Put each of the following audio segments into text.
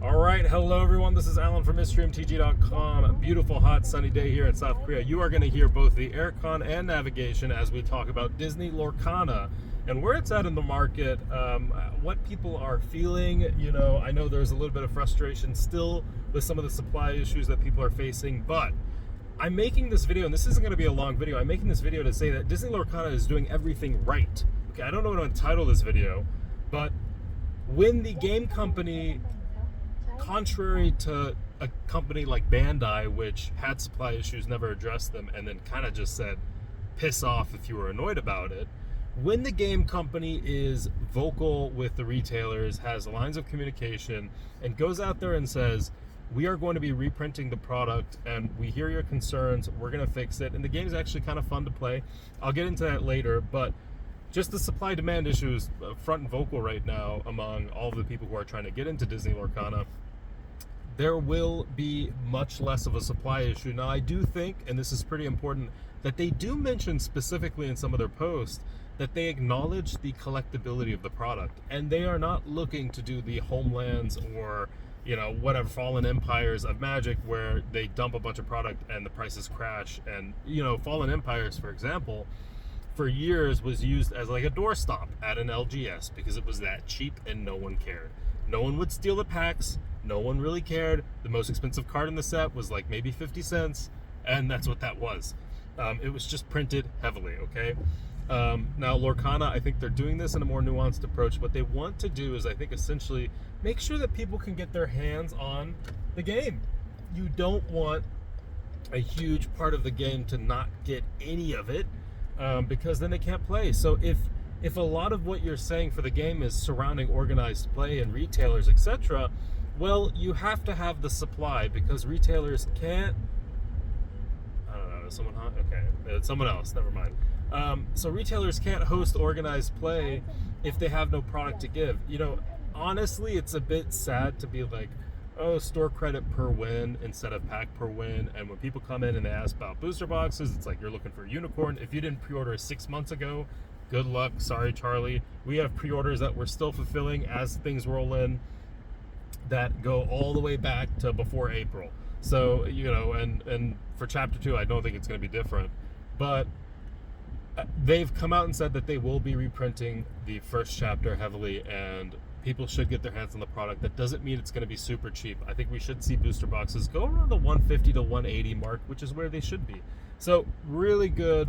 All right, hello everyone. This is Alan from MysteryMTG.com. A beautiful, hot, sunny day here in South Korea. You are going to hear both the aircon and navigation as we talk about Disney Lorcana and where it's at in the market, what people are feeling. You know, I know there's a little bit of frustration still with some of the supply issues that people are facing, but I'm making this video, and this isn't going to be a long video. I'm making this video to say that Disney Lorcana is doing everything right. Okay, I don't know what to entitle this video, but when the game company, contrary to a company like Bandai, which had supply issues, never addressed them, and then kind of just said, piss off if you were annoyed about it. When the game company is vocal with the retailers, has lines of communication, and goes out there and says, we are going to be reprinting the product, and we hear your concerns, we're going to fix it, and the game is actually kind of fun to play. I'll get into that later, but just the supply-demand issue is front and vocal right now among all of the people who are trying to get into Disney Lorcana. There will be much less of a supply issue. Now, I do think, and this is pretty important, that they do mention specifically in some of their posts that they acknowledge the collectability of the product, and they are not looking to do the Homelands or, you know, whatever, Fallen Empires of Magic, where they dump a bunch of product and the prices crash. And, you know, Fallen Empires, for example, for years was used as like a doorstop at an LGS because it was that cheap and no one cared. No one would steal the packs. No one really cared. The most expensive card in the set was like maybe 50 cents, and that's what that was. It was just printed heavily, okay? Now, Lorcana, I think they're doing this in a more nuanced approach. What they want to do is, I think, essentially make sure that people can get their hands on the game. You don't want a huge part of the game to not get any of it, because then they can't play. So if a lot of what you're saying for the game is surrounding organized play and retailers, etc., well, you have to have the supply, because retailers can't. I don't know. Is someone hot? Okay, it's someone else. Never mind. So retailers can't host organized play if they have no product to give. You know, honestly, it's a bit sad to be like, oh, store credit per win instead of pack per win. And when people come in and they ask about booster boxes, it's like you're looking for a unicorn. If you didn't pre-order 6 months ago, good luck. Sorry, Charlie. We have pre-orders that we're still fulfilling as things roll in, that go all the way back to before April. So, you know, and for chapter 2, I don't think it's going to be different. But they've come out and said that they will be reprinting the first chapter heavily, and people should get their hands on the product. That doesn't mean it's going to be super cheap. I think we should see booster boxes go around the 150 to 180 mark, which is where they should be. So really good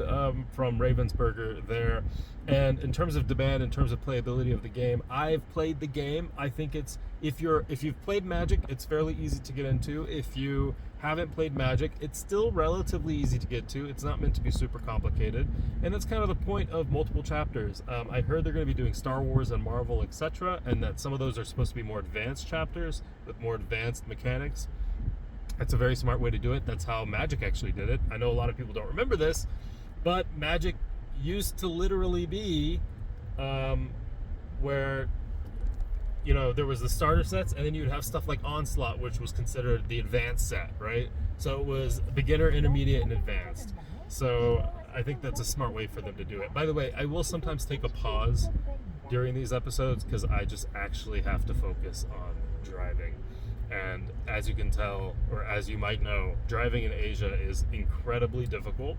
from Ravensburger there. And in terms of demand, in terms of playability of the game, I've played the game. I think it's, if you've played Magic, it's fairly easy to get into. If you haven't played Magic, it's still relatively easy to get to. It's not meant to be super complicated, and that's kind of the point of multiple chapters. I heard they're going to be doing Star Wars and Marvel, etc., and that some of those are supposed to be more advanced chapters with more advanced mechanics. That's a very smart way to do it. That's how Magic actually did it. I know a lot of people don't remember this, but Magic used to literally be where, you know, there was the starter sets, and then you'd have stuff like Onslaught, which was considered the advanced set, right? So it was beginner, intermediate, and advanced. So I think that's a smart way for them to do it. By the way, I will sometimes take a pause during these episodes because I just actually have to focus on driving. And as you can tell, or as you might know, driving in Asia is incredibly difficult.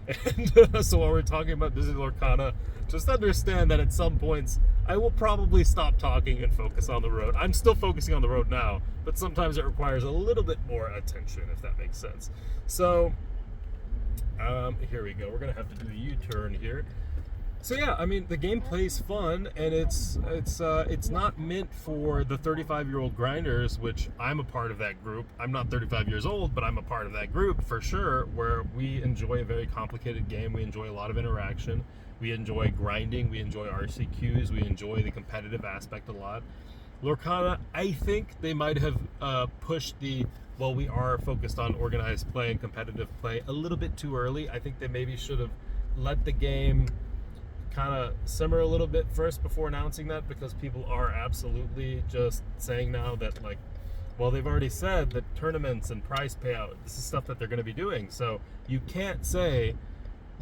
And so while we're talking about Disney Lorcana, just understand that at some points I will probably stop talking and focus on the road. I'm still focusing on the road now, but sometimes it requires a little bit more attention, if that makes sense. So here we go. We're gonna have to do a U-turn here. So yeah, I mean, the gameplay's fun, and it's not meant for the 35-year-old grinders, which I'm a part of that group. I'm not 35 years old, but I'm a part of that group for sure, where we enjoy a very complicated game. We enjoy a lot of interaction. We enjoy grinding. We enjoy RCQs. We enjoy the competitive aspect a lot. Lorcana, I think they might have pushed the, well, we are focused on organized play and competitive play a little bit too early. I think they maybe should have let the game kind of simmer a little bit first before announcing that, because people are absolutely just saying now that, like, well, they've already said that tournaments and prize payout, this is stuff that they're going to be doing. So you can't say,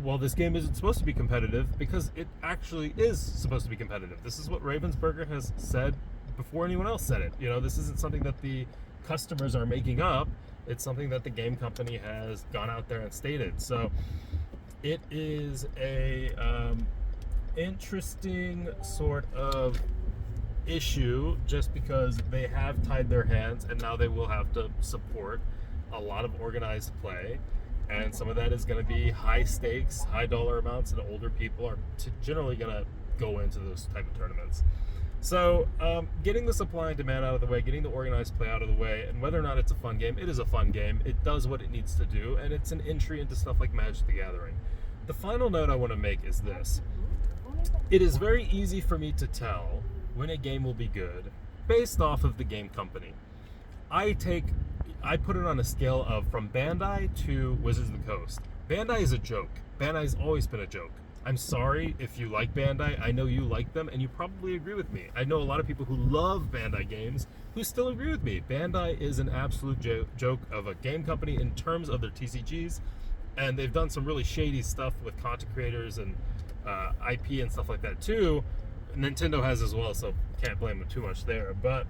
well, this game isn't supposed to be competitive, because it actually is supposed to be competitive. This is what Ravensburger has said before anyone else said it. This isn't something that the customers are making up. It's something that the game company has gone out there and stated. So it is a interesting sort of issue, just because they have tied their hands and now they will have to support a lot of organized play, and some of that is going to be high stakes, high dollar amounts, and older people are generally going to go into those type of tournaments. So getting the supply and demand out of the way, getting the organized play out of the way, and whether or not it's a fun game, it is a fun game. It does what it needs to do, and it's an entry into stuff like Magic the Gathering. The final note I want to make is this. It is very easy for me to tell when a game will be good based off of the game company. I put it on a scale of from Bandai to Wizards of the Coast. Bandai is a joke. Bandai's always been a joke. I'm sorry if you like Bandai. I know you like them, and you probably agree with me. I know a lot of people who love Bandai games who still agree with me. Bandai is an absolute joke of a game company in terms of their TCGs, and they've done some really shady stuff with content creators and IP and stuff like that too. Nintendo has as well, so can't blame them too much there. But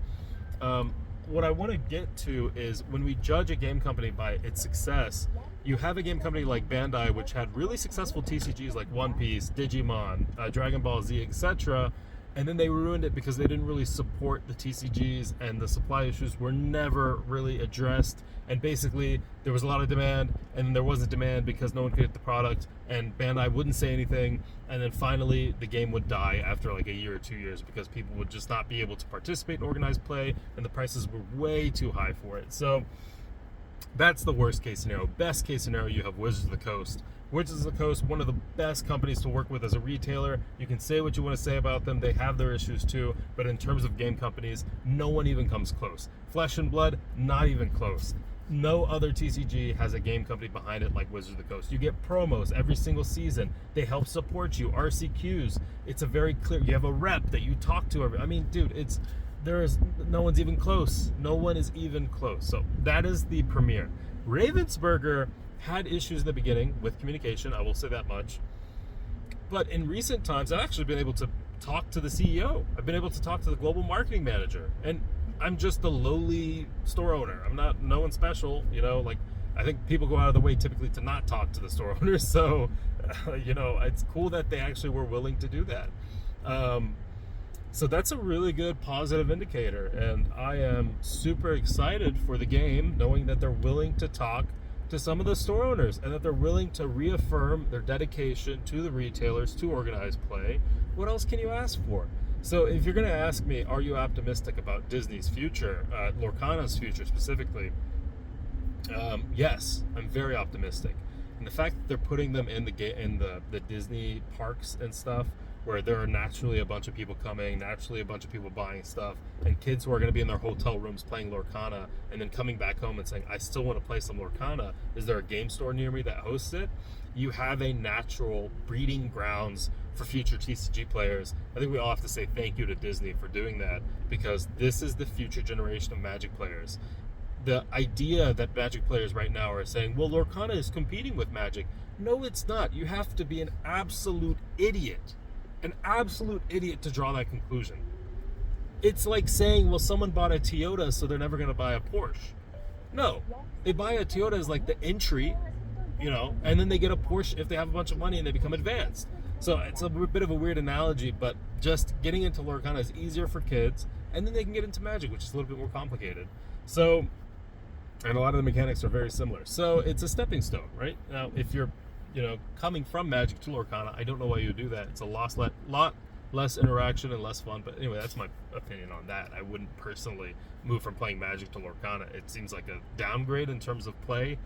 what I want to get to is when we judge a game company by its success, you have a game company like Bandai, which had really successful TCGs like One Piece, Digimon, Dragon Ball Z, etc., and then they ruined it because they didn't really support the TCGs, and the supply issues were never really addressed. And basically, there was a lot of demand, and then there wasn't demand because no one could get the product, and Bandai wouldn't say anything, and then finally the game would die after like a year or 2 years because people would just not be able to participate in organized play, and the prices were way too high for it. So that's the worst case scenario. Best case scenario, you have Wizards of the Coast. Wizards of the Coast, one of the best companies to work with as a retailer. You can say what you want to say about them. They have their issues too, but in terms of game companies, no one even comes close. Flesh and Blood, not even close. No other TCG has a game company behind it like Wizards of the Coast. You get promos every single season. They help support you. RCQs. It's a very clear. You have a rep that you talk to. Dude, no one's even close. No one is even close. So that is the premiere. Ravensburger had issues in the beginning with communication. I will say that much. But in recent times, I've actually been able to talk to the CEO. I've been able to talk to the global marketing manager, and I'm just a lowly store owner. I'm not no one special, I think people go out of the way typically to not talk to the store owners. So, it's cool that they actually were willing to do that. So that's a really good positive indicator, and I am super excited for the game, knowing that they're willing to talk to some of the store owners and that they're willing to reaffirm their dedication to the retailers to organized play. What else can you ask for? So if you're going to ask me, are you optimistic about Disney's future, Lorcana's future specifically? Yes, I'm very optimistic. And the fact that they're putting them in the Disney parks and stuff, where there are naturally a bunch of people coming, naturally a bunch of people buying stuff, and kids who are going to be in their hotel rooms playing Lorcana and then coming back home and saying, I still want to play some Lorcana. Is there a game store near me that hosts it? You have a natural breeding grounds for future TCG players. I think we all have to say thank you to Disney for doing that, because this is the future generation of Magic players. The idea that Magic players right now are saying, well, Lorcana is competing with Magic. No, it's not. You have to be an absolute idiot to draw that conclusion. It's like saying, well, someone bought a Toyota, so they're never going to buy a Porsche. No, they buy a Toyota as like the entry, and then they get a Porsche if they have a bunch of money and they become advanced. So it's a bit of a weird analogy, but just getting into Lorcana is easier for kids, and then they can get into Magic, which is a little bit more complicated. So, and a lot of the mechanics are very similar. So it's a stepping stone, right? Now, if you're coming from Magic to Lorcana, I don't know why you would do that. It's a lot less interaction and less fun. But anyway, that's my opinion on that. I wouldn't personally move from playing Magic to Lorcana. It seems like a downgrade in terms of play.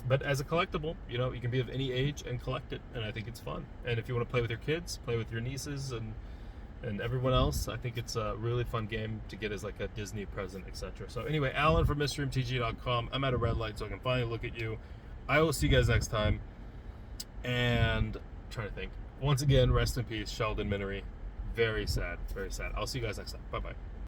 But as a collectible, you can be of any age and collect it, and I think it's fun. And if you want to play with your kids, play with your nieces and everyone else, I think it's a really fun game to get as like a Disney present, etc. So anyway, Alan from MysteryMTG.com. I'm at a red light, so I can finally look at you. I will see you guys next time. And I'm trying to think. Once again, rest in peace, Sheldon Minery. Very sad, very sad. I'll see you guys next time. Bye-bye.